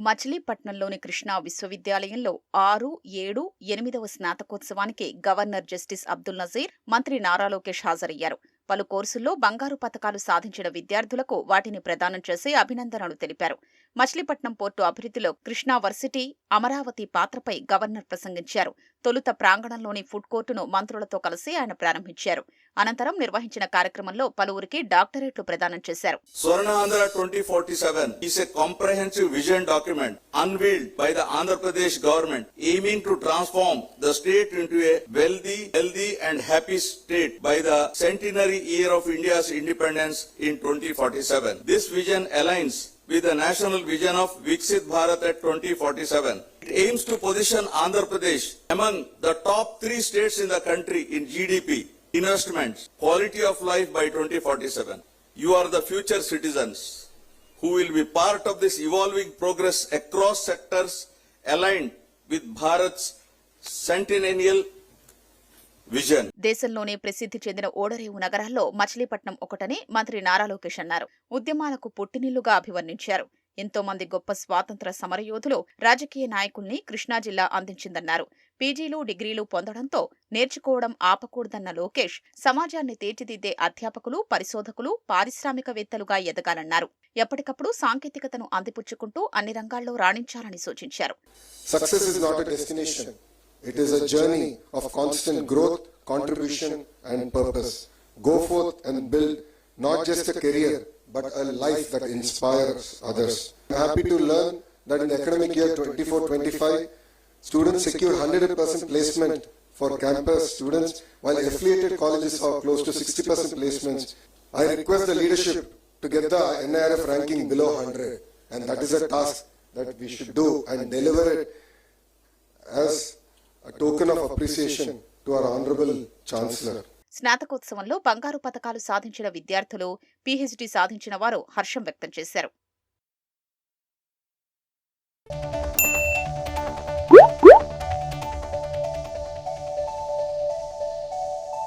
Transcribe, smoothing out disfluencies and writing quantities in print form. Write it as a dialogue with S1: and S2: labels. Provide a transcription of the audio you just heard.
S1: మచిలీపట్నంలోని కృష్ణా విశ్వవిద్యాలయంలో 6, 7, 8వ స్నాతకోత్సవానికి governor justice Abdul Nazir, మంత్రి నారా లోకేష్ హాజరయ్యారు. పలు కోర్సుల్లో బంగారు పతకాలు సాధించిన విద్యార్థులకు వాటిని ప్రదానం చేసి అభినందనలు తెలిపారు. మచిలీపట్నం పోర్టు అభివృద్ధిలో కృష్ణా వర్సిటీ, అమరావతి పాత్రపై గవర్నర్ ప్రసంగించారు. తొలుత ప్రాంగణంలోని ఫుడ్ కోర్టును మంత్రులతో కలిసి ఆయన ప్రారంభించారు. అనంతరం నిర్వహించిన కార్యక్రమంలో పలువురికి డాక్టరేట్లు ప్రదానం చేశారు.
S2: Swarna Andhra 2047 is a comprehensive vision document unveiled by the Andhra Pradesh government aiming to transform the state into a wealthy, healthy and happy state by the centenary year of India's independence in 2047. This vision aligns with the national vision of Viksit Bharat at 2047. It aims to position Andhra Pradesh among the top 3 states in the country in GDP, investments, quality of life by 2047. You are the future citizens who will be part of this evolving progress across sectors aligned with Bharat's centennial vision.
S1: దేశంలోనే ప్రసిద్ధి చెందిన ఓడరేవు నగరాల్లో మచిలీపట్నం ఒకటని మంత్రి నారా లోకేష్ అన్నారు. ఉద్యమాలకు పుట్టినిల్లుగా అభివర్ణించారు. ఎంతో మంది గొప్ప స్వాతంత్ర సమరయోధులు, రాజకీయ నాయకుల్ని కృష్ణా జిల్లా అందించిందన్నారు. పీజీలు, డిగ్రీలు పొందడంతో నేర్చుకోవడం ఆపకూడదన్న లోకేష్ సమాజాన్ని తీర్చిదిద్దే అధ్యాపకులు, పరిశోధకులు, పారిశ్రామికవేత్తలుగా ఎదగాలన్నారు. ఎప్పటికప్పుడు సాంకేతికతను అందిపుచ్చుకుంటూ అన్ని రంగాల్లో రాణించాలని సూచించారు.
S3: It is a journey of constant growth, contribution and purpose. Go forth and build not just a career but a life that inspires others. I am happy to learn that in the academic year 24-25, students secure 100% placement for campus students while affiliated colleges have close to 60% placements. I request the leadership to get the NIRF ranking below 100 and that is a task that we should do and deliver it as a token of appreciation to our honorable chancellor.
S1: స్నాతకోత్సవంలో బంగారు పతకాలు సాధించిన విద్యార్థులు, PhD సాధించిన వారు హర్షం వ్యక్తం చేశారు.